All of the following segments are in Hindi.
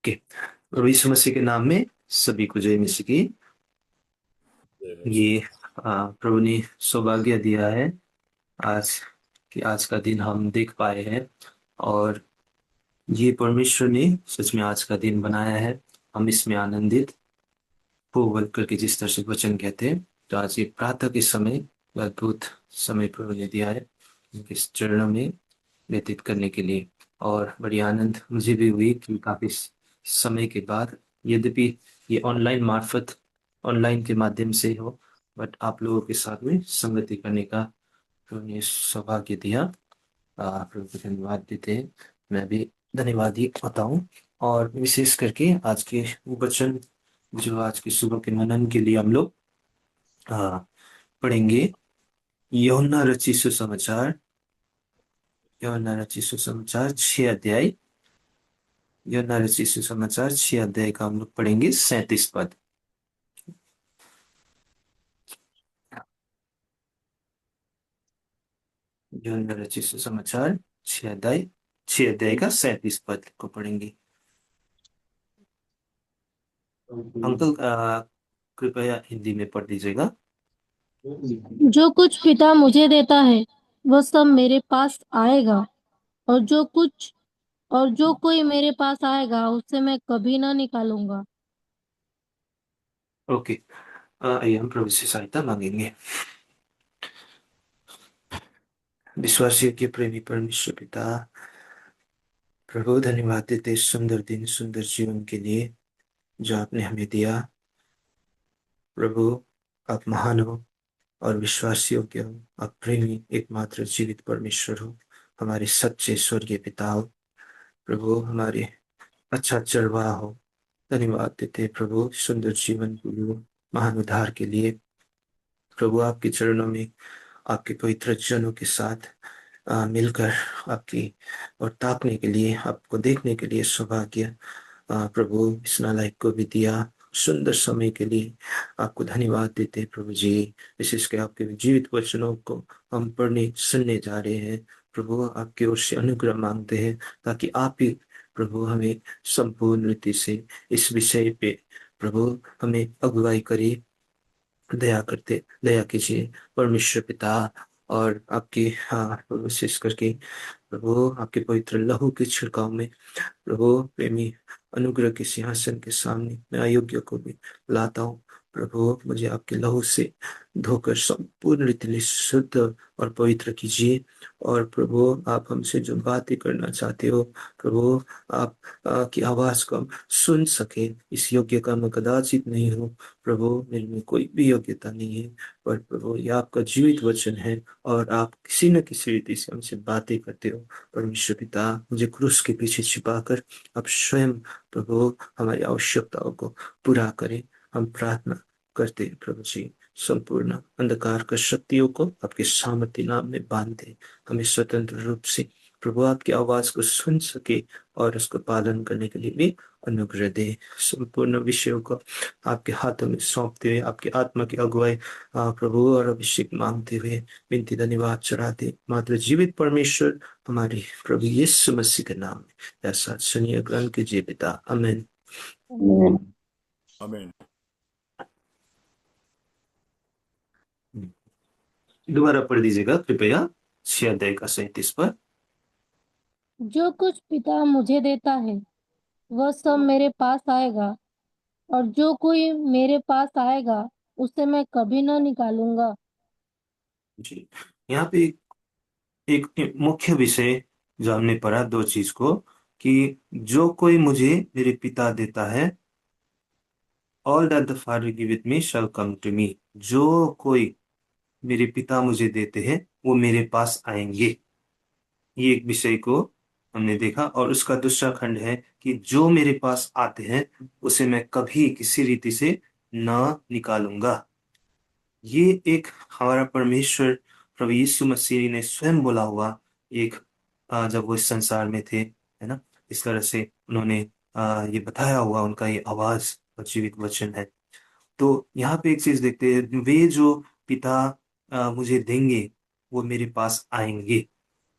ओके। प्रभु यीशु मसीह के नाम में सभी को जय मसीह की। ये प्रभु ने सौभाग्य दिया है आज कि आज का दिन हम देख पाए हैं, और ये परमेश्वर ने सच में आज का दिन बनाया है। हम इसमें आनंदित हो करके जिस तरह से वचन कहते हैं, तो आज ये प्रातः के समय अद्भुत समय प्रभु ने दिया है उनके इस चरणों में व्यतीत करने के लिए। और बड़ी आनंद मुझे भी हुई कि काफी समय के बाद, यद्यपि ये ऑनलाइन के माध्यम से हो, बट आप लोगों के साथ में संगति करने का प्रभु ने सौभाग्य दिया। प्रभु को धन्यवाद देते हैं। मैं भी धन्यवादी होता हूँ। और विशेष करके आज के वचन जो आज की सुबह के मनन के लिए हम लोग आ, पढ़ेंगे। यूहन्ना रचित सुसमाचार, यूहन्ना रचित सुसमाचार 6 अध्याय, यूहन्ना रचित सुसमाचार 6 अध्याय का हम लोग पढ़ेंगे 37 पद। यूहन्ना रचित सुसमाचार 6 अध्याय का 37 पद को पढ़ेंगे। अंकल कृपया हिंदी में पढ़ दीजिएगा। जो कुछ पिता मुझे देता है वह सब मेरे पास आएगा, और जो कोई मेरे पास आएगा उससे मैं कभी ना निकालूंगा। ओके। आइए हम प्रभु से सहायता मांगेंगे। विश्वासियों के प्रेमी परमेश्वर पिता, प्रभु धन्यवाद देते इस सुंदर दिन, सुंदर जीवन के लिए जो आपने हमें दिया। प्रभु आप महान हो और विश्वासियों के हो। आप प्रेमी एकमात्र जीवित परमेश्वर हो, हमारे सच्चे स्वर्गीय पिता हो। प्रभु हमारे अच्छा चरवाहा हो। धन्यवाद देते हैं प्रभु सुंदर जीवन के लिए, महान उद्धार के लिए। प्रभु आपके चरणों में आपके पवित्र जनों के साथ मिलकर आपकी और ताकने के लिए, आपको देखने के लिए सौभाग्य प्रभु इस नालायक को भी दिया। सुंदर समय के लिए आपको धन्यवाद देते हैं प्रभु जी। विशेष कर आपके जीवित वचनों को हम पढ़ने सुनने जा रहे हैं। प्रभु आपकी ओर से अनुग्रह मांगते हैं ताकि आप ही प्रभु हमें संपूर्ण रीति से इस विषय पे प्रभु हमें अगुवाई करिए। दया कीजिए परमेश्वर पिता। और आपकी विशेष करके प्रभु आपके पवित्र लहू के छिड़काव में प्रभु प्रेमी अनुग्रह के सिंहासन के सामने मैं अयोग्य को भी लाता हूँ। प्रभु मुझे आपके लहू से धोकर संपूर्ण रीति से शुद्ध और पवित्र कीजिए। और प्रभु आप हमसे जो बातें करना चाहते हो, प्रभु आप की आवाज को हम सुन सके। इस योग्य का मैं कदाचित नहीं हूँ प्रभु, मेरे में कोई भी योग्यता नहीं है, पर प्रभु ये आपका जीवित वचन है और आप किसी न किसी रीति से हमसे बातें करते हो। परमेश्वर पिता मुझे क्रूस के पीछे छिपाकर आप स्वयं प्रभु हमारी आवश्यकताओं को पूरा करें। हम प्रार्थना करते हैं प्रभु जी। संपूर्ण अंधकार का शक्तियों को आपके सामर्थ्य नाम में बांध दे। हमें स्वतंत्र रूप से प्रभु आपकी आवाज को सुन सके और उसको पालन करने के लिए भी अनुग्रह दे। संपूर्ण विषयों को आपके हाथों में सौंपते हुए आपकी आत्मा की अगुवाई प्रभु और अभिषेक मांगते हुए विनती धन्यवाद चढ़ाते मात्र जीवित परमेश्वर हमारे प्रभु यीशु मसीह के नाम में ऐसा सुनिए ग्रहण कीजिए पिता, आमीन। आमीन। दोबारा पढ़ दीजिएगा कृपया 6 अध्याय का 37 पर। जो कुछ पिता मुझे देता है वह सब मेरे पास आएगा, और जो कोई मेरे पास आएगा उसे मैं कभी ना निकालूंगा। जी, यहाँ पे एक मुख्य विषय जो हमने पढ़ा, दो चीज को, कि जो कोई मुझे मेरे पिता देता है, all that the father give me shall come to me. जो कोई मेरे पिता मुझे देते हैं वो मेरे पास आएंगे। ये एक विषय को हमने देखा। और उसका दूसरा खंड है कि जो मेरे पास आते हैं उसे मैं कभी किसी रीति से ना निकालूंगा। ये एक हमारा परमेश्वर प्रभु यीशु मसीह ने स्वयं बोला हुआ एक, जब वो इस संसार में थे, है ना, इस तरह से उन्होंने ये बताया हुआ, उनका ये आवाज और जीवित वचन है। तो यहाँ पे एक चीज देखते हैं, वे जो पिता मुझे देंगे वो मेरे पास आएंगे।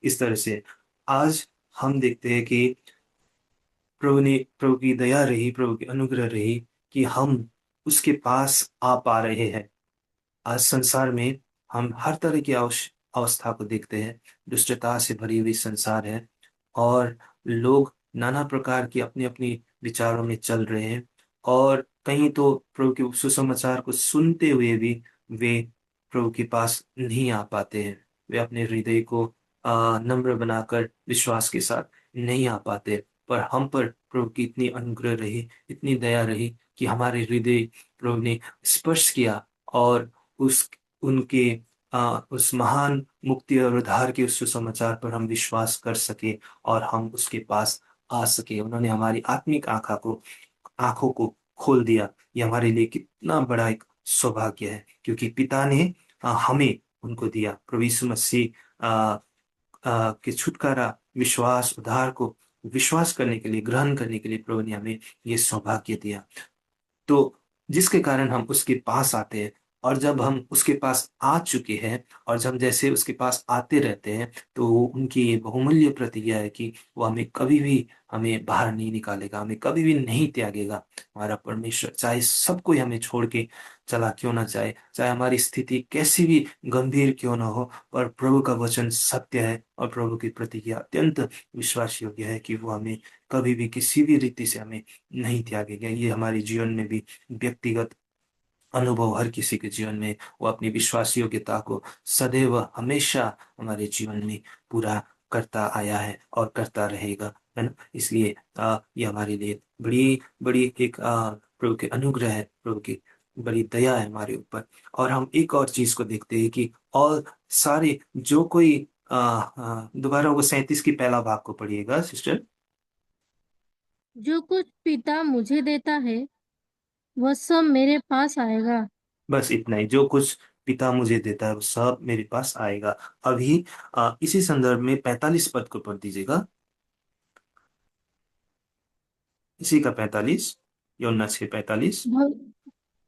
इस तरह से आज हम देखते हैं कि प्रभु की दया रही, प्रभु की अनुग्रह रही कि हम उसके पास आ पा रहे हैं। आज संसार में हम हर तरह की अवस्था को देखते हैं। दुष्टता से भरी हुई संसार है, और लोग नाना प्रकार की अपनी अपनी विचारों में चल रहे हैं। और कहीं तो प्रभु के सुसमाचार को सुनते हुए भी वे प्रभु के पास नहीं आ पाते हैं। वे अपने हृदय को नम्र बनाकर विश्वास के साथ नहीं आ पाते। पर हम पर प्रभु की इतनी अनुग्रह रही, इतनी दया रही कि हमारे हृदय प्रभु ने स्पर्श किया, और उस उनके उस महान मुक्ति और उद्धार के उस सुसमाचार पर हम विश्वास कर सके, और हम उसके पास आ सके। उन्होंने हमारी आत्मिक आंखों को खोल दिया। ये हमारे लिए कितना बड़ा एक सौभाग्य है, क्योंकि पिता ने हमें उनको दिया। प्रभु यीशु मसीह के छुटकारा, विश्वास, उद्धार को विश्वास करने के लिए, ग्रहण करने के लिए प्रभु ने हमें ये सौभाग्य दिया। तो जिसके कारण हम उसके पास आते हैं। और जब हम उसके पास आ चुके हैं, और जब जैसे उसके पास आते रहते हैं, तो वो उनकी ये बहुमूल्य प्रतिज्ञा है कि वो हमें कभी भी हमें बाहर नहीं निकालेगा, हमें कभी भी नहीं त्यागेगा। हमारा परमेश्वर चाहे सब कोई हमें छोड़ के चला क्यों ना जाए, चाहे हमारी स्थिति कैसी भी गंभीर क्यों ना हो, पर प्रभु का वचन सत्य है, और प्रभु की प्रतिज्ञा अत्यंत विश्वास योग्य है कि वो हमें कभी भी किसी भी रीति से हमें नहीं त्यागेगा। ये हमारे जीवन में भी व्यक्तिगत अनुभव, हर किसी के जीवन में वो अपनी विश्वास योग्यता को सदैव हमेशा हमारे जीवन में पूरा करता आया है और करता रहेगा, है ना। इसलिए ये हमारे लिए बड़ी बड़ी एक प्रभु के अनुग्रह है, प्रभु की बड़ी दया है हमारे ऊपर। और हम एक और चीज को देखते हैं कि और सारे जो कोई दोबारा वो 37 की पहला भाग को पढ़िएगा सिस्टर। जो कुछ पिता मुझे देता है वह सब मेरे पास आएगा। बस इतना ही, जो कुछ पिता मुझे देता है वो सब मेरे पास आएगा। अभी इसी संदर्भ में 45 पद को पढ़ दीजिएगा। इसी का 45, योना 6:45। भव-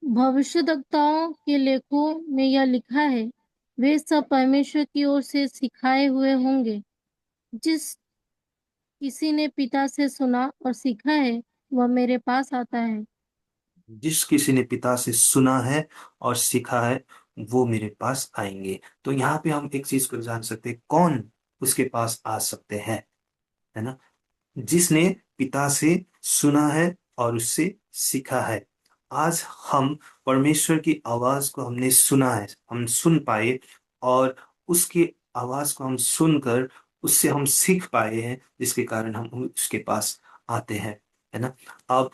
भविष्यद्वक्ताओं के लेखों में यह लिखा है, वे सब परमेश्वर की ओर से सिखाए हुए होंगे। जिस किसी ने पिता से सुना और सीखा है वह मेरे पास आता है। जिस किसी ने पिता से सुना है और सीखा है, वो मेरे पास आएंगे। तो यहाँ पे हम एक चीज को जान सकते हैं, कौन उसके पास आ सकते हैं, है ना। जिसने पिता से सुना है और उससे सीखा है। आज हम परमेश्वर की आवाज को हमने सुना है, हम सुन पाए, और उसकी आवाज को हम सुनकर उससे हम सीख पाए हैं, जिसके कारण हम उसके पास आते हैं, है ना। अब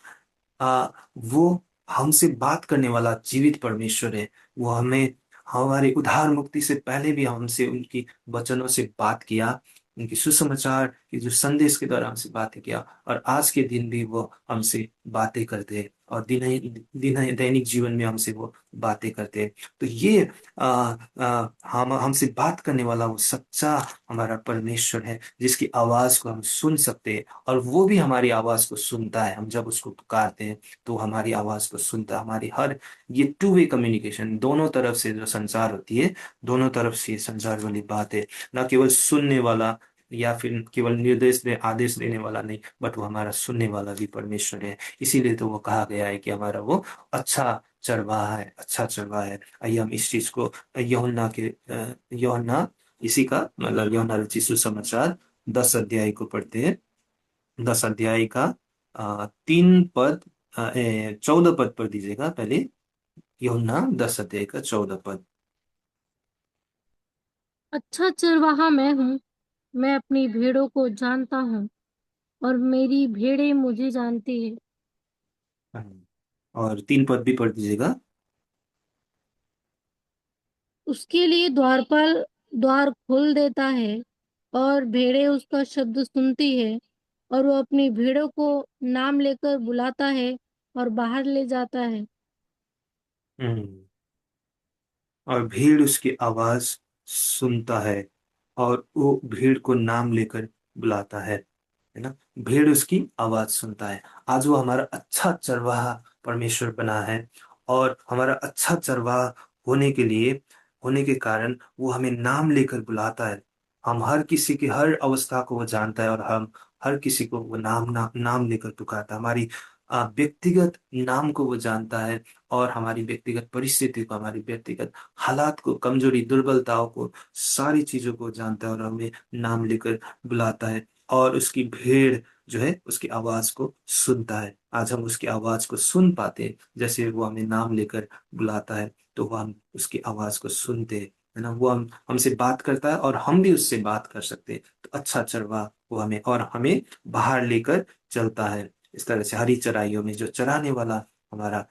आ, वो हमसे बात करने वाला जीवित परमेश्वर है। वो हमें हमारे उद्धार मुक्ति से पहले भी हमसे उनकी वचनों से बात किया, उनकी सुसमाचार की जो संदेश के द्वारा हमसे बातें किया, और आज के दिन भी वो हमसे बातें करते हैं, और दैनिक जीवन में हमसे वो बातें करते हैं। तो ये आ, हम हमसे बात करने वाला वो सच्चा हमारा परमेश्वर है, जिसकी आवाज को हम सुन सकते हैं, और वो भी हमारी आवाज को सुनता है। हम जब उसको पुकारते हैं तो हमारी आवाज को सुनता है। हमारी हर ये टू वे कम्युनिकेशन, दोनों तरफ से जो संचार होती है, दोनों तरफ से ये संचार वाली बात है। ना केवल सुनने वाला, या फिर केवल आदेश देने वाला नहीं, बट वो हमारा सुनने वाला भी परमेश्वर है। इसीलिए तो वो कहा गया है कि हमारा वो अच्छा चरवाहा है, अच्छा चरवाहा है। आइए हम इस चीज को यूहन्ना इसी का मतलब यूहन्ना रचित सुसमाचार 10 अध्याय को पढ़ते हैं। 10 अध्याय का 3 पद, 14 पद पढ़ दीजिएगा पहले। यूहन्ना 10 अध्याय का 14 पद। अच्छा चरवाहा मैं हूँ, मैं अपनी भेड़ों को जानता हूँ और मेरी भेड़ें मुझे जानती है। और 3 पद भी पढ़ दीजिएगा। उसके लिए द्वारपाल द्वार खोल देता है और भेड़ें उसका शब्द सुनती है, और वो अपनी भेड़ों को नाम लेकर बुलाता है और बाहर ले जाता है। हम्म। और भीड़ उसकी आवाज सुनता है, और वो भीड़ को नाम लेकर बुलाता है ना। भीड़ उसकी आवाज सुनता है। आज वो हमारा अच्छा चरवाहा परमेश्वर बना है, और हमारा अच्छा चरवाहा होने के लिए, होने के कारण वो हमें नाम लेकर बुलाता है। हम हर किसी की हर अवस्था को वो जानता है, और हम हर किसी को वो नाम लेकर पुकारता है। हमारी व्यक्तिगत नाम को वो जानता है, और हमारी व्यक्तिगत परिस्थिति को, हमारी व्यक्तिगत हालात को, कमजोरी दुर्बलताओं को, सारी चीजों को जानता है और हमें नाम लेकर बुलाता है। और उसकी भीड़ जो है उसकी आवाज को सुनता है। आज हम उसकी आवाज को सुन पाते हैं, जैसे वो हमें नाम लेकर बुलाता है तो वो हम उसकी आवाज को सुनते हैं, है ना। वो हमसे बात करता है और हम भी उससे बात कर सकते हैं। तो अच्छा चरवाहा वो हमें बाहर लेकर चलता है। इस तरह से हरी चराइयों में जो चराने वाला हमारा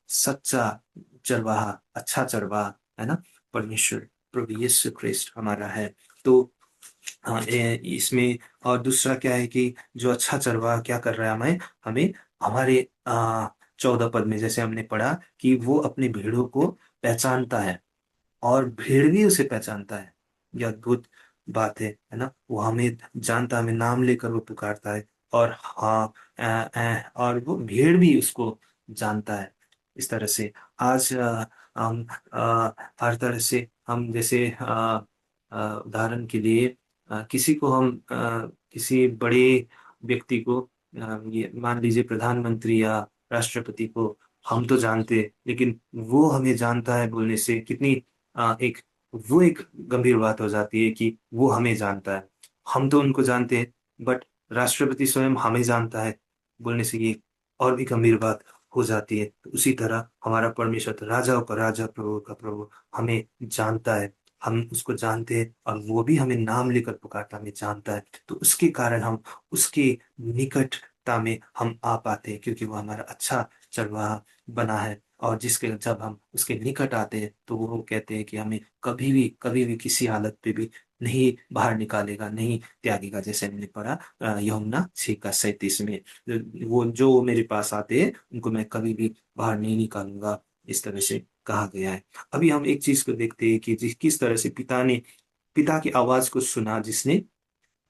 सच्चा चरवाहा, अच्छा चरवाहा, है ना, परमेश्वर प्रभु यीशु ख्रिस्ट हमारा है। तो इसमें और दूसरा क्या है कि जो अच्छा चरवाहा क्या कर रहा है, हमें हमें हमारे 14 पद में जैसे हमने पढ़ा कि वो अपने भेड़ों को पहचानता है और भेड़ भी उसे पहचानता है। यह अद्भुत बात है ना। वो हमें जानता है, हमें नाम लेकर वो पुकारता है। और हाँ, और वो भेड़ भी उसको जानता है। इस तरह से आज हम हर तरह से हम जैसे उदाहरण के लिए किसी को हम किसी बड़े व्यक्ति को, ये मान लीजिए प्रधानमंत्री या राष्ट्रपति को, हम तो जानते हैं लेकिन वो हमें जानता है बोलने से कितनी एक वो एक गंभीर बात हो जाती है कि वो हमें जानता है। हम तो उनको जानते हैं, बट राष्ट्रपति स्वयं हमें जानता है बोलने से ये और भी गंभीर बात हो जाती है। तो उसी तरह हमारा परमेश्वर तो राजाओं का राजा, प्रभु का प्रभु हमें जानता है। हम उसको जानते हैं और वो भी हमें नाम लेकर पुकारता, हमें जानता है। तो उसके कारण हम उसके निकटता में हम आ पाते हैं, क्योंकि वो हमारा अच्छा चरवाहा बना है। और जिसके जब हम उसके निकट आते हैं तो वो कहते हैं कि हमें कभी भी किसी हालत पे भी नहीं बाहर निकालेगा, नहीं त्यागेगा, जैसे हमने पढ़ा यूहन्ना 6:37 में। वो जो मेरे पास आते हैं उनको मैं कभी भी बाहर नहीं निकालूंगा, इस तरह से कहा गया है। अभी हम एक चीज को देखते हैं कि किस तरह से पिता की आवाज को सुना जिसने,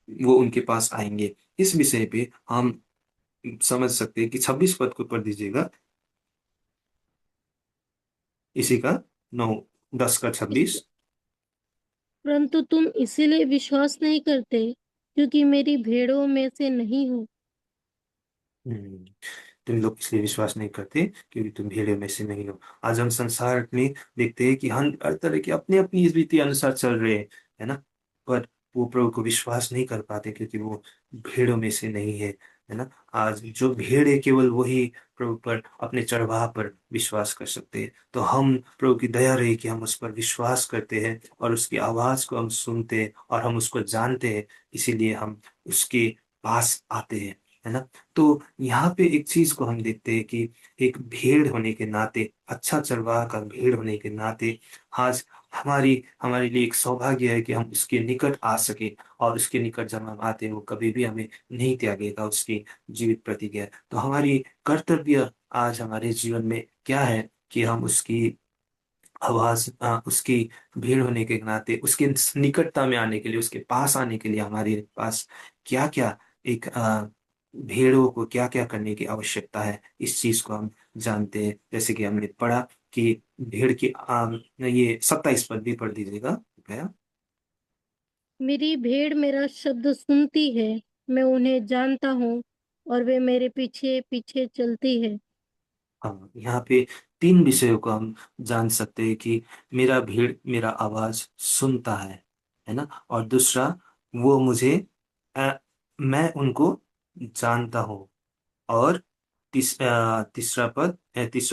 वो उनके पास आएंगे। इस विषय पे हम समझ सकते हैं कि 26 पद को पढ़ दीजिएगा, इसी का 9, 10 का 26। परंतु तुम इसीलिए विश्वास नहीं करते क्योंकि मेरी भेड़ों में से नहीं हो। हम्म, तुम लोग इसलिए विश्वास नहीं करते क्योंकि तुम भीड़ में से नहीं हो। आज हम संसार में देखते हैं कि हम हर तरह के अपनी अपनी इस रीति अनुसार चल रहे हैं, है ना। पर वो प्रभु को विश्वास नहीं कर पाते क्योंकि वो भीड़ों में से नहीं है ना। आज जो भीड़ है केवल वही प्रभु पर, अपने चरवाहा पर विश्वास कर सकते हैं। तो हम प्रभु की दया रही कि हम उस पर विश्वास करते हैं और उसकी आवाज को हम सुनते हैं और हम उसको जानते हैं, इसीलिए हम उसके पास आते हैं, है ना। तो यहाँ पे एक चीज को हम देखते हैं कि एक भेड़ होने के नाते, अच्छा चरवाहा का भेड़ होने के नाते, आज हमारे लिए एक सौभाग्य है कि हम उसके निकट आ सके। और उसके निकट जब हम आते हैं वो कभी भी हमें नहीं त्यागेगा, उसकी जीवित प्रतिज्ञा है। तो हमारी कर्तव्य आज हमारे जीवन में क्या है कि हम उसकी आवाज, उसकी भीड़ होने के नाते उसके निकटता में आने के लिए, उसके पास आने के लिए हमारे पास क्या क्या एक भेड़ों को क्या क्या करने की आवश्यकता है, इस चीज को हम जानते हैं। जैसे कि हमने पढ़ा कि भेड़ की ये 27 पद भी पढ़ दीजिएगा कृपया। मेरी भेड़ मेरा शब्द सुनती है, मैं उन्हें जानता हूँ और वे मेरे पीछे पीछे चलती है। हाँ, यहाँ पे 3 विषयों को हम जान सकते हैं कि मेरा भीड़ मेरा आवाज सुनता है ना। और दूसरा, वो मुझे मैं उनको जानता हूँ। और तीसरा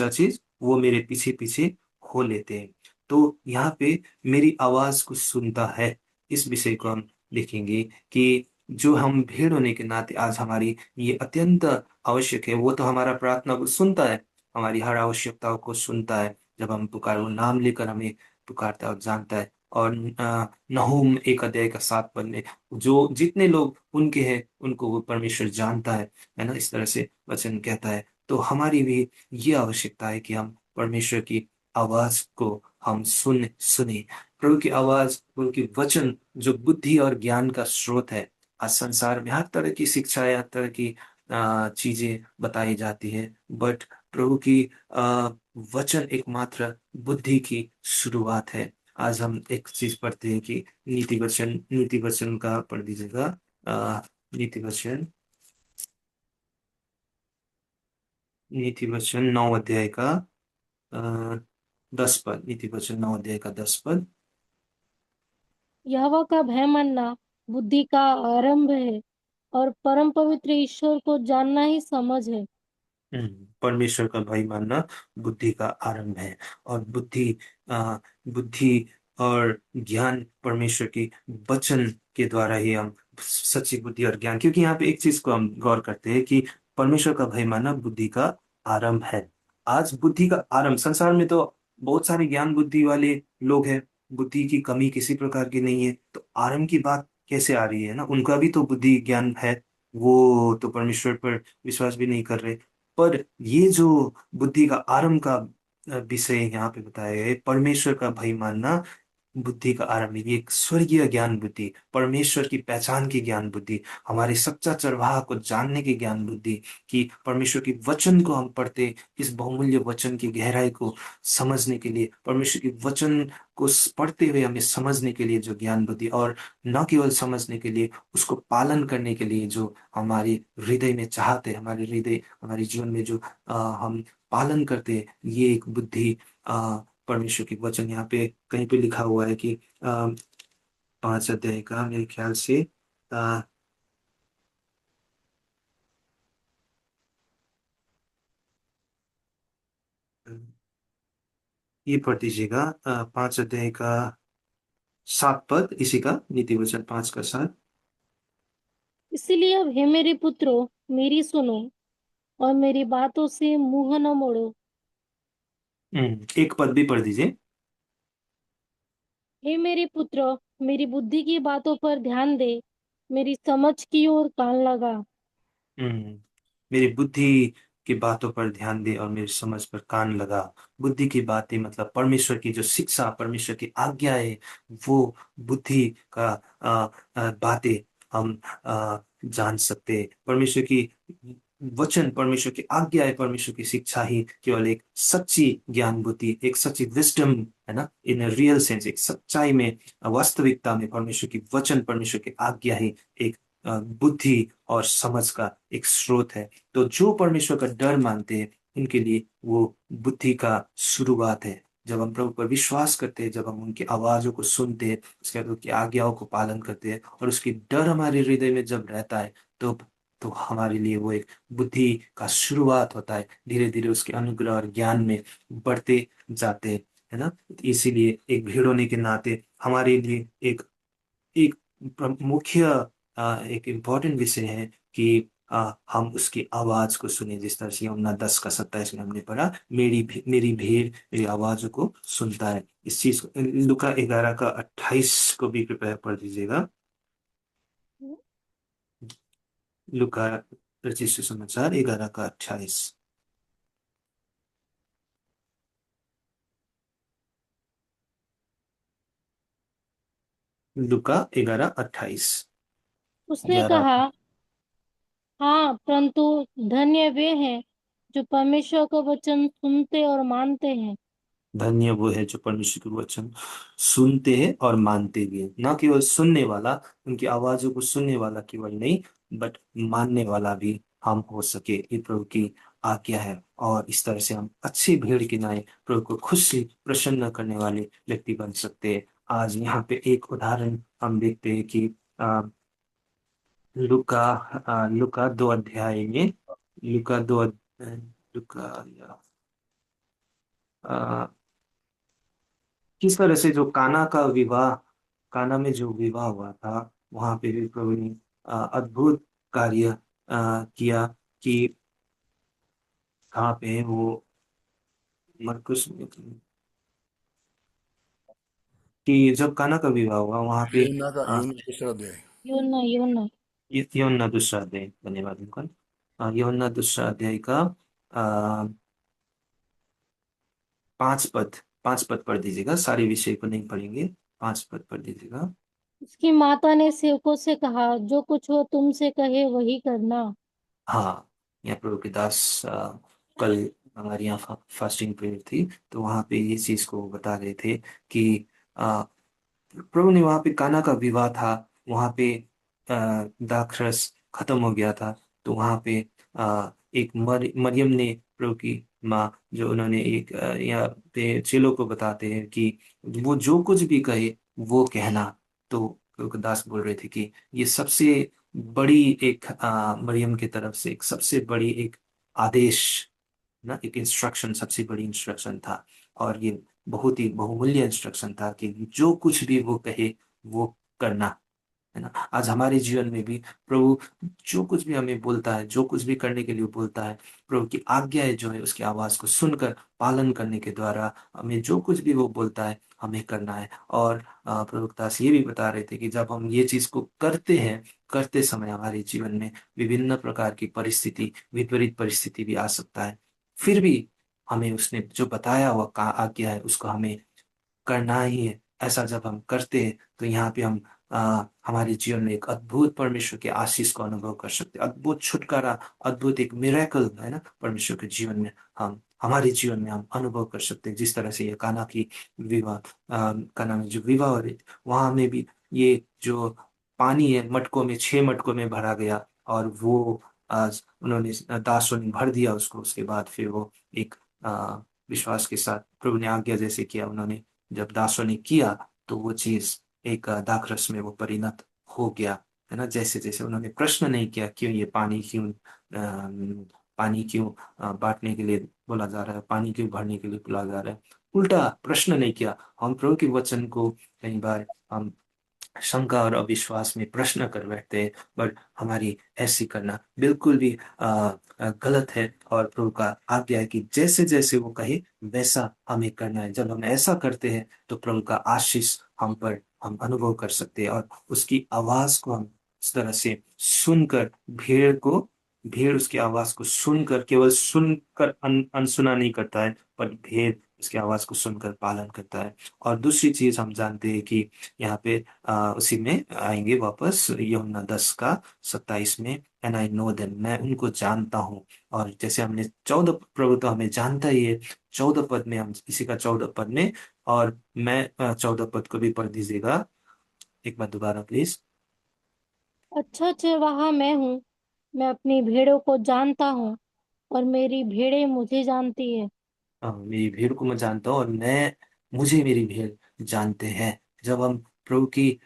चीज, वो मेरे पीछे पीछे हो लेते हैं। तो यहाँ पे मेरी आवाज को सुनता है, इस विषय को हम देखेंगे कि जो हम भीड़ होने के नाते आज हमारी ये अत्यंत आवश्यक है। वो तो हमारा प्रार्थना को सुनता है, हमारी हर आवश्यकताओं को सुनता है। जब हम पुकार, वो नाम लेकर हमें पुकारता है और जानता है। और नहूम 1 अध्याय का 7 पद में, जो जितने लोग उनके हैं उनको वो परमेश्वर जानता है ना। इस तरह से वचन कहता है। तो हमारी भी ये आवश्यकता है कि हम परमेश्वर की आवाज को हम सुने। प्रभु की आवाज, प्रभु की वचन जो बुद्धि और ज्ञान का स्रोत है। आज संसार में हर तरह की शिक्षाएं, हर तरह की चीजें बताई जाती है, बट प्रभु की आ, वचन एकमात्र बुद्धि की शुरुआत है। आज हम एक चीज पढ़ते हैं कि नीति वचन का पढ़ दीजिएगा, नीति वचन, नीति वचन 9 अध्याय का 10 पद, नीति वचन 9 अध्याय का 10 पद। यहोवा का भय मानना बुद्धि का आरंभ है, और परम पवित्र ईश्वर को जानना ही समझ है। परमेश्वर का भय मानना बुद्धि का आरंभ है। और बुद्धि और ज्ञान परमेश्वर की वचन के द्वारा ही हम सच्ची बुद्धि और ज्ञान, क्योंकि यहाँ पे एक चीज को हम गौर करते हैं कि परमेश्वर का भय मानना बुद्धि का आरंभ है। आज बुद्धि का आरंभ, संसार में तो बहुत सारे ज्ञान बुद्धि वाले लोग हैं, बुद्धि की कमी किसी प्रकार की नहीं है, तो आरंभ की बात कैसे आ रही है ना, उनका भी तो बुद्धि ज्ञान है, वो तो परमेश्वर पर विश्वास भी नहीं कर रहे। पर ये जो बुद्धि का आरंभ का विषय यहाँ पे बताया गया है, परमेश्वर का भय मानना बुद्धि का आरंभ, ये एक स्वर्गीय ज्ञान बुद्धि, परमेश्वर की पहचान की ज्ञान बुद्धि, हमारे सच्चा चरवाहा को जानने की ज्ञान बुद्धि, कि परमेश्वर की वचन को हम पढ़ते, इस बहुमूल्य वचन की गहराई को समझने के लिए, परमेश्वर की वचन को पढ़ते हुए हमें समझने के लिए जो ज्ञान बुद्धि, और न केवल समझने के लिए, उसको पालन करने के लिए जो हमारे हृदय में चाहते, हमारे हृदय हमारे जीवन में जो हम पालन करते हैं, ये एक बुद्धि परमेश्वर की वचन। यहाँ पे कहीं पे लिखा हुआ है कि 5 अध्याय का मेरे ख्याल से आ, ये पढ़ दीजिएगा, 5 अध्याय का 7 पद, इसी का नीति वचन 5 का 7। इसीलिए अब हे मेरे पुत्रों, मेरी सुनो और मेरी बातों से मुंह न मोड़ो। एक पद भी पढ़ दीजिए। हे मेरे पुत्र, मेरी बुद्धि की बातों पर ध्यान दे, मेरी समझ की ओर कान लगा। हम्म मेरी बुद्धि की बातों पर ध्यान दे और मेरी समझ पर कान लगा। बुद्धि की बातें मतलब परमेश्वर की जो शिक्षा, परमेश्वर की आज्ञा है, वो बुद्धि का बातें हम जान सकते हैं। परमेश्वर की वचन, परमेश्वर की आज्ञा है, परमेश्वर की शिक्षा ही केवल एक सच्ची ज्ञान बुद्धि, एक सच्ची विजडम है ना, इन रियल सेंस, एक सच्चाई में, वास्तविकता में परमेश्वर की वचन, परमेश्वर की आज्ञा ही एक बुद्धि और समझ का एक स्रोत है। तो जो परमेश्वर का डर मानते हैं, उनके लिए वो बुद्धि का शुरुआत है। जब हम प्रभु पर विश्वास करते हैं, जब हम उनकी आवाजों को सुनते हैं, उसके बाद उनकी आज्ञाओं को पालन करते हैं, और उसकी डर हमारे हृदय में जब रहता है, तो हमारे लिए वो एक बुद्धि का शुरुआत होता है। धीरे धीरे उसके अनुग्रह और ज्ञान में बढ़ते जाते हैं, है ना। इसीलिए एक भीड़ होने के नाते हमारे लिए एक एक मुख्य एक इम्पोर्टेंट विषय है कि हम उसकी आवाज को सुने, जिस तरह से यमुना 10 का 27 में हमने पढ़ा, मेरी भेड़ मेरी आवाजों को सुनता है। इस चीज को लुका 11 का 28 को भी कृपया पढ़ दीजिएगा। लुका रचित सुसमाचार 11 का 28। लुका 11 28। उसने 11। कहा, हाँ, परंतु धन्य वे हैं जो परमेश्वर का वचन सुनते और मानते हैं। धन्य वो है जो परमेश्वर के वचन सुनते हैं और मानते भी हैं। ना केवल सुनने वाला, उनकी आवाजों को सुनने वाला केवल नहीं, बट मानने वाला भी हम हो सके, ये प्रभु की आज्ञा है। और इस तरह से हम अच्छी भीड़ की नाई प्रभु को खुशी प्रसन्न करने वाले व्यक्ति बन सकते हैं। आज यहाँ पे एक उदाहरण हम देखते हैं कि आ, लुका लुका 2 अध्याय में, लुका दो लुका किस तरह से जो काना का विवाह, काना में जो विवाह हुआ था, वहां पे भी प्रभु ने अद्भुत कार्य किया। कि कहाँ पे है वो, मरकुस में, कि जब काना का विवाह हुआ वहां पे यूहन्ना दूसरा अध्याय। यूहन्ना यूहन्ना यूहन्ना 2 अध्याय, धन्यवाद अंकल। यूहन्ना 2 अध्याय का आ, 5 पद, 5 पद पढ़ दीजिएगा, सारे विषय को नहीं पढ़ेंगे, 5 पद पढ़ दीजिएगा। उसकी माता ने सेवकों से कहा, जो कुछ वो तुमसे कहे वही करना। हाँ, यहाँ प्रभु के दास कल हमारे यहाँ फास्टिंग प्रेयर थी, तो वहाँ पे ये चीज को बता रहे थे कि प्रभु ने वहाँ पे काना का विवाह था, वहाँ पे दाखरस खत्म हो गया था, तो वहां पे एक मरियम ने, प्रभु की माँ, जो उन्होंने एक यहाँ पे चेलों को बताते हैं कि वो जो कुछ भी कहे वो कहना। तो प्रभु के दास बोल रहे थे कि ये सबसे बड़ी एक मरियम की तरफ से एक सबसे बड़ी एक आदेश ना, एक इंस्ट्रक्शन, सबसे बड़ी इंस्ट्रक्शन था। और ये बहुत ही बहुमूल्य इंस्ट्रक्शन था कि जो कुछ भी वो कहे वो करना, है ना। आज हमारे जीवन में भी प्रभु जो कुछ भी हमें बोलता है, जो कुछ भी करने के लिए बोलता है, प्रभु की आज्ञाएं जो है उसकी आवाज को सुनकर पालन करने के द्वारा हमें जो कुछ भी वो बोलता है हमें करना है। और प्रभु दास ये भी बता रहे थे कि जब हम ये चीज को करते हैं, करते समय हमारे जीवन में विभिन्न प्रकार की परिस्थिति, विपरीत परिस्थिति भी आ सकता है, फिर भी हमें उसने जो बताया हुआ का आज्ञा है उसको हमें करना ही है। ऐसा जब हम करते हैं तो यहाँ पे हम हमारे जीवन में एक अद्भुत परमेश्वर के आशीष को अनुभव कर सकते हैं, अद्भुत छुटकारा, अद्भुत एक मिरेकल, है ना, परमेश्वर के जीवन में हम हमारे जीवन में हम अनुभव कर सकते हैं। जिस तरह से ये काना की विवाह, काना में जो विवाह हो रही थी, वहां में भी ये जो पानी है मटकों में, 6 मटकों में भरा गया, और वो आज उन्होंने दासों ने भर दिया उसको। उसके बाद फिर वो एक विश्वास के साथ प्रभु ने आज्ञा जैसे किया, उन्होंने जब दासों ने किया तो वो चीज एक दाखरस में वो परिणत हो गया, है ना। जैसे जैसे उन्होंने प्रश्न नहीं किया क्यों ये पानी क्यों पानी क्यों बांटने के लिए बोला जा रहा है, पानी क्यों भरने के लिए बोला जा रहा है, उल्टा प्रश्न नहीं किया। हम प्रभु के वचन को कई बार हम शंका और अविश्वास में प्रश्न कर बैठते हैं, पर हमारी ऐसी करना बिल्कुल भी गलत है। और प्रभु का आज्ञा है कि जैसे जैसे वो कहे वैसा हमें करना है। जब हम ऐसा करते हैं तो प्रभु का आशीष हम पर हम अनुभव कर सकते हैं, और उसकी आवाज को हम इस तरह से सुनकर, भेड़ उसकी आवाज को सुनकर, केवल सुनकर अनसुना नहीं करता है, पर भेड़ उसकी आवाज को सुनकर पालन करता है। और दूसरी चीज हम जानते हैं कि यहाँ पे उसी में आएंगे वापस, यूहन्ना 10 का 27 में, एंड आई नो देम, मैं उनको जानता हूँ। और जैसे हमने 14, प्रभु तो हमें जानता ही है, 14 पद में हम इसी का 14 पद में, और मैं 14 पद को भी पढ़ दीजिएगा एक बार दोबारा प्लीज। अच्छा चरवाहा मैं हूँ, मैं अपनी भेड़ों को जानता हूँ और मेरी भेड़ें मुझे जानती है। मेरी भीड़ को मैं जानता हूँ, और मुझे मेरी भीड़ जानते हैं। जब हम प्रभु की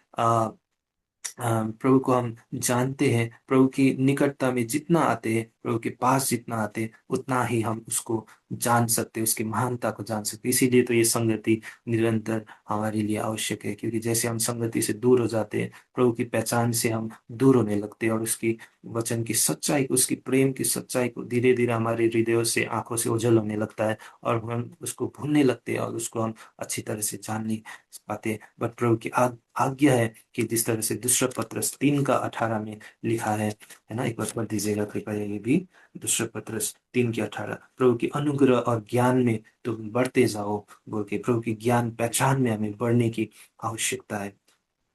प्रभु को हम जानते हैं, प्रभु की निकटता में जितना आते हैं, प्रभु के पास जितना आते हैं, उतना ही हम उसको जान सकते हैं, उसकी महानता को जान सकते हैं। इसीलिए तो ये संगति निरंतर हमारे लिए आवश्यक है, क्योंकि जैसे हम संगति से दूर हो जाते हैं, प्रभु की पहचान से हम दूर होने लगते हैं, और उसकी वचन की सच्चाई को, उसकी प्रेम की सच्चाई को धीरे धीरे हमारे हृदयों से, आंखों से ओझल होने लगता है, और हम उसको भूलने लगते हैं, और उसको हम अच्छी तरह से जान नहीं पाते। बट प्रभु की आज्ञा है कि जिस तरह से दूसरा पत्रस 3 का 18 में लिखा है ना, एक बार पढ़ दीजिएगा कृपया ये भी। दूसरा पत्रस 3 के 18, प्रभु की अनुग्रह और ज्ञान में तुम बढ़ते जाओ, बोल के प्रभु की ज्ञान पहचान में हमें बढ़ने की आवश्यकता है।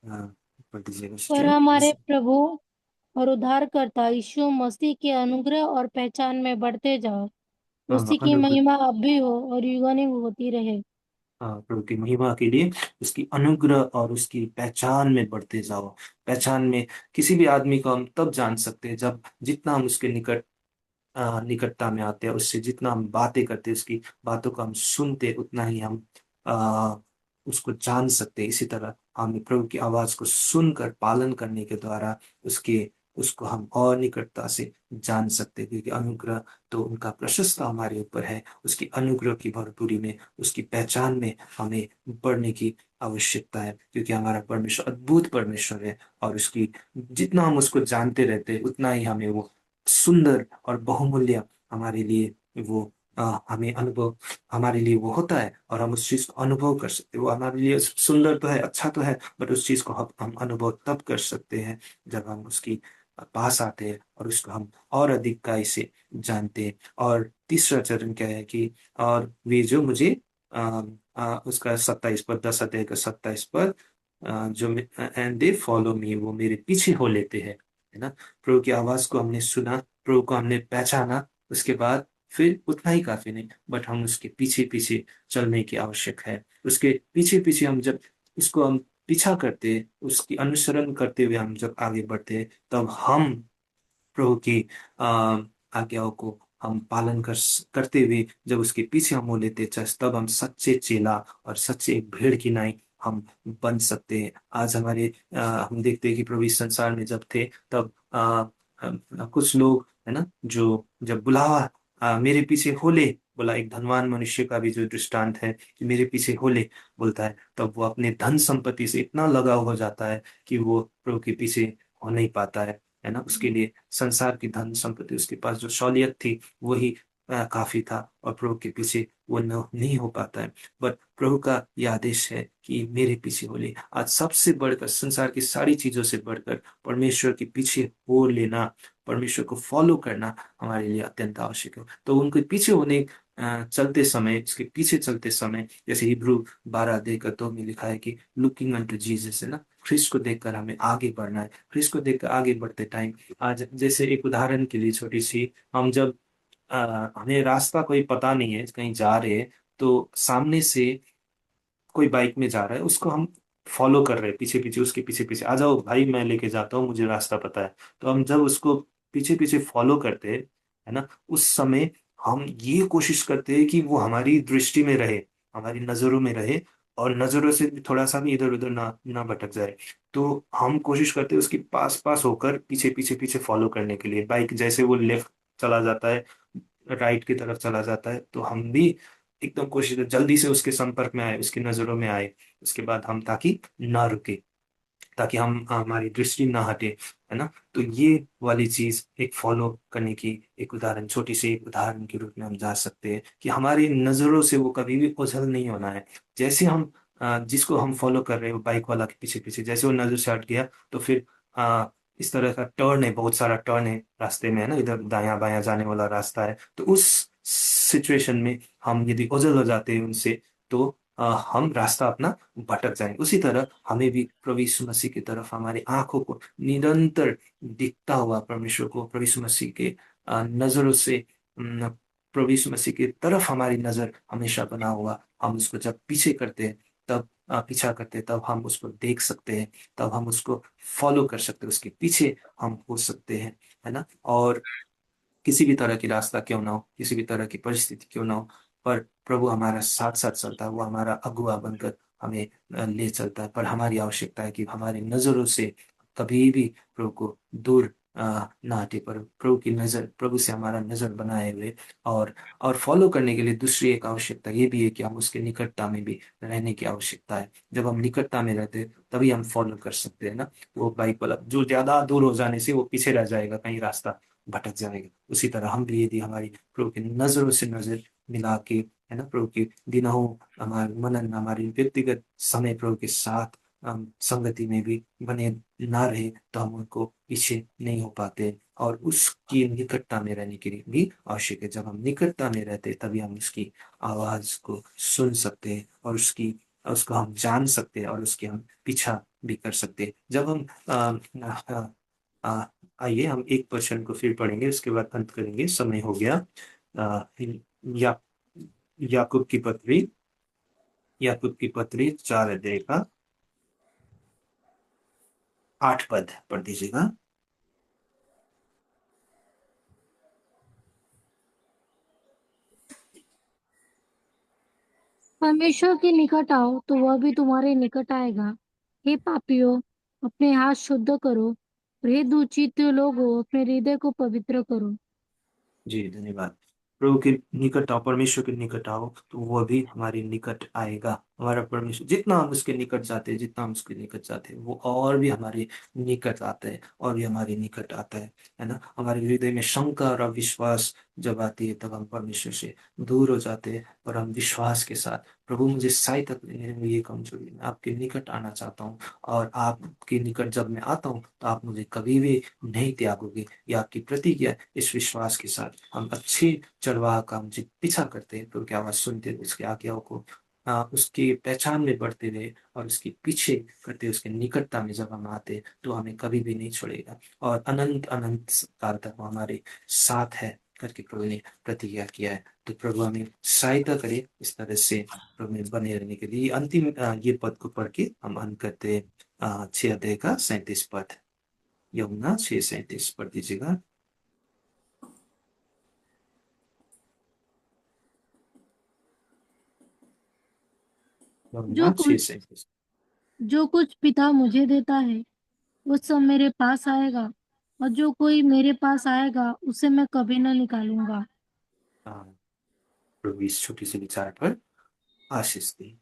पढ़ दीजिएगा पर सिस्टर। हमारे प्रभु और उद्धारकर्ता यीशु मसीह के अनुग्रह और पहचान में बढ़ते जाओ। उसी की अनुग्रह, महिमा अब भी हो और युगानुग होती रहे। प्रभु की महिमा के लिए उसकी अनुग्रह और उसकी पहचान में बढ़ते जाओ। पहचान में किसी भी आदमी को हम तब जान सकते हैं जब जितना हम उसके निकटता में आते हैं, उससे जितना हम बातें करते हैं, उसकी बातों को हम सुनते हैं, उतना ही हम आ, उसको जान सकते हैं। इसी तरह हम प्रभु की आवाज को सुनकर पालन करने के द्वारा उसको हम और निकटता से जान सकते हैं, क्योंकि अनुग्रह तो उनका प्रशस्त हमारे ऊपर है। उसकी अनुग्रह की भरपूरी में, उसकी पहचान में हमें बढ़ने की आवश्यकता है, क्योंकि हमारा परमेश्वर अद्भुत परमेश्वर है, और उसकी जितना हम उसको जानते रहते हैं उतना ही हमें वो सुंदर और बहुमूल्य हमारे लिए वो हमें अनुभव हमारे लिए वो होता है, और हम उस चीज को अनुभव कर सकते हैं। वो हमारे लिए सुंदर तो है, अच्छा तो है, बट उस चीज को हम अनुभव तब कर सकते हैं जब हम उसकी पास आते हैं और उसको हम और अधिक गाय से जानते हैं। और तीसरा चरण क्या है कि और वे जो मुझे उसका 27 पद, 10 अध्याय का 27 पद, जो एंड दे फॉलो मी, वो मेरे पीछे हो लेते हैं, है ना। प्रभु की आवाज को हमने सुना, प्रभु को हमने पहचाना, उसके बाद फिर उतना ही काफी नहीं, बट हम उसके पीछे पीछे चलने की आवश्यक है। उसके पीछे पीछे हम जब उसको हम पीछा करते हैं, उसकी अनुसरण करते हुए हम जब आगे बढ़ते हैं, तब हम प्रभु की आ, आज्ञाओं को हम पालन करते हुए जब उसके पीछे हम हो लेते तब हम सच्चे चेला और सच्चे भेड़ की नाई हम बन सकते हैं। आज हम देखते हैं कि प्रभु इस संसार में जब थे तब कुछ लोग है ना, जो जब बुलावा मेरे पीछे हो ले बोला, एक धनवान मनुष्य का भी जो दृष्टांत है कि मेरे पीछे हो ले बोलता है, तब वो अपने धन संपत्ति से इतना लगाव हो जाता है कि वो प्रभु के पीछे हो नहीं पाता है ना। उसके लिए संसार की धन संपत्ति, उसके पास जो सहूलियत थी वही काफी था, और प्रभु के पीछे वो नहीं हो पाता है। बट प्रभु का यह आदेश है कि मेरे पीछे हो ले। आज सबसे बढ़कर, संसार की सारी चीजों से बढ़कर परमेश्वर के पीछे हो लेना, परमेश्वर को फॉलो करना हमारे लिए अत्यंत आवश्यक है। तो उनके पीछे होने चलते समय, उसके पीछे चलते समय, जैसे हिब्रू 12:2 में लिखा है कि लुकिंग अनटू जीसस, है ना, ख्रिस्त को देखकर हमें आगे बढ़ना है। ख्रिस्त को देखकर आगे बढ़ते टाइम, आज जैसे एक उदाहरण के लिए छोटी सी, हम जब हमें रास्ता कोई पता नहीं है, कहीं जा रहे हैं, तो सामने से कोई बाइक में जा रहा है, उसको हम फॉलो कर रहे हैं, पीछे पीछे उसके पीछे पीछे, आ जाओ भाई मैं लेके जाता हूँ, मुझे रास्ता पता है। तो हम जब उसको पीछे पीछे फॉलो करते हैं, है ना, उस समय हम ये कोशिश करते हैं कि वो हमारी दृष्टि में रहे, हमारी नजरों में रहे, और नजरों से भी थोड़ा सा भी इधर उधर ना ना भटक जाए। तो हम कोशिश करते हैं उसके पास पास होकर पीछे पीछे पीछे फॉलो करने के लिए। बाइक जैसे वो लेफ्ट चला जाता है, राइट की तरफ चला जाता है, तो हम भी एकदम कोशिश जल्दी से उसके संपर्क में आए, उसकी नजरों में आए, उसके बाद हम, ताकि ना रुके, ताकि हम हमारी दृष्टि ना हटे, है ना। तो ये वाली चीज एक फॉलो करने की एक उदाहरण, छोटी सी एक उदाहरण के रूप में हम जा सकते हैं कि हमारी नजरों से वो कभी भी ओझल नहीं होना है। जैसे हम जिसको हम फॉलो कर रहे हो, बाइक वाला के पीछे पीछे, जैसे वो नजर से हट गया, तो फिर इस तरह का टर्न है, बहुत सारा टर्न है रास्ते में, है ना, इधर दायां बायां जाने वाला रास्ता है। तो उस सिचुएशन में हम यदि ओझल हो जाते हैं उनसे, तो हम रास्ता अपना भटक जाएंगे। उसी तरह हमें भी प्रभु यीशु मसीह की तरफ हमारी आंखों को निरंतर दिखता हुआ परमेश्वर को, प्रभु यीशु मसीह के नजरों से, प्रभु यीशु मसीह की तरफ हमारी नजर हमेशा बना हुआ, हम उसको जब पीछे करते हैं, तब पीछा करते हैं, तब हम उसको देख सकते हैं, तब हम उसको फॉलो कर सकते हैं, उसके पीछे हम हो सकते हैं, है ना। और किसी भी तरह की रास्ता क्यों ना हो, किसी भी तरह की परिस्थिति क्यों ना हो, पर प्रभु हमारा साथ साथ चलता है, वो हमारा अगुआ बनकर हमें ले चलता है। पर हमारी आवश्यकता है कि हमारी नजरों से कभी भी प्रभु को दूर ना हटे, पर प्रभु की नजर, प्रभु से हमारा नजर बनाए हुए, और फॉलो करने के लिए दूसरी एक आवश्यकता ये भी है कि हम उसके निकटता में भी रहने की आवश्यकता है। जब हम निकटता में रहते हैं तभी हम फॉलो कर सकते हैं ना। वो बाइक वाला जो ज्यादा दूर हो जाने से वो पीछे रह जाएगा, कहीं रास्ता भटक जाएगा, उसी तरह हम भी यदि हमारी प्रभु की नजरों से नजर मिला के, है ना, प्रभु के दिनों, हमारे मनन, हमारी व्यक्तिगत समय प्रभु के साथ संगति में भी बने ना रहे, तो हम उनको पीछे नहीं हो पाते। और उसकी निकटता में रहने के लिए भी आवश्यक है। जब हम निकटता में रहते हैं, तभी हम उसकी आवाज को सुन सकते हैं, और उसको हम जान सकते हैं, और उसके हम पीछा भी कर सकते हैं। जब हम आ, आइए हम एक क्वेश्चन को फिर पढ़ेंगे, उसके बाद अंत करेंगे, समय हो गया। आ, या याकूब की पत्री, याकूब की पत्री 4 अध्याय का 8 पद पढ़ दीजिएगा। परमेश्वर के निकट आओ तो वह भी तुम्हारे निकट आएगा। हे पापियों, अपने हाथ शुद्ध करो, और हे दूषित लोगों, अपने हृदय को पवित्र करो। जी धन्यवाद। प्रभु के निकट आओ, परमेश्वर के निकट आओ, तो वह भी हमारे निकट आएगा। हमारा परमेश्वर, जितना हम उसके निकट जाते हैं, जितना हम उसके निकट जाते हैं, वो और भी हमारे निकट आता है, और भी हमारे निकट आता है ना। हमारे हृदय में शंका और अविश्वास जब आती है, तब हम परमेश्वर से दूर हो जाते हैं, और हम विश्वास के साथ, प्रभु मुझे सहायता करें, मेरे में ये कमजोरी है, मैं आपके निकट आना चाहता हूँ, और आपके निकट जब मैं आता हूँ तो आप मुझे कभी भी नहीं त्यागोगे। ये आपकी प्रतिज्ञा है। इस विश्वास के साथ हम अच्छे चरवाहा का हम पीछा करते हैं, तो क्या आवाज सुनते हैं, उसकी आज्ञाओं को उसकी पहचान में बढ़ते रहे, और उसके पीछे करते, उसके निकटता में जब हम आते हैं, तो हमें कभी भी नहीं छोड़ेगा, और अनंत अनंत काल तक वो हमारे साथ है करके प्रभु ने प्रतिज्ञा किया है। तो प्रभु हमें सहायता करे इस तरह से प्रभु में बने रहने के लिए। अंतिम ये पद को पढ़ के हम अंत करते हैं। 6 अध्याय का 37 पद, यमुना 6:37 पढ़ दीजिएगा। जो बोलना छह कुछ से। जो कुछ पिता मुझे देता है वो सब मेरे पास आएगा, और जो कोई मेरे पास आएगा उसे मैं कभी न निकालूंगा। हाँ, प्रभु इस छोटी सी विचार पर आशीष दी।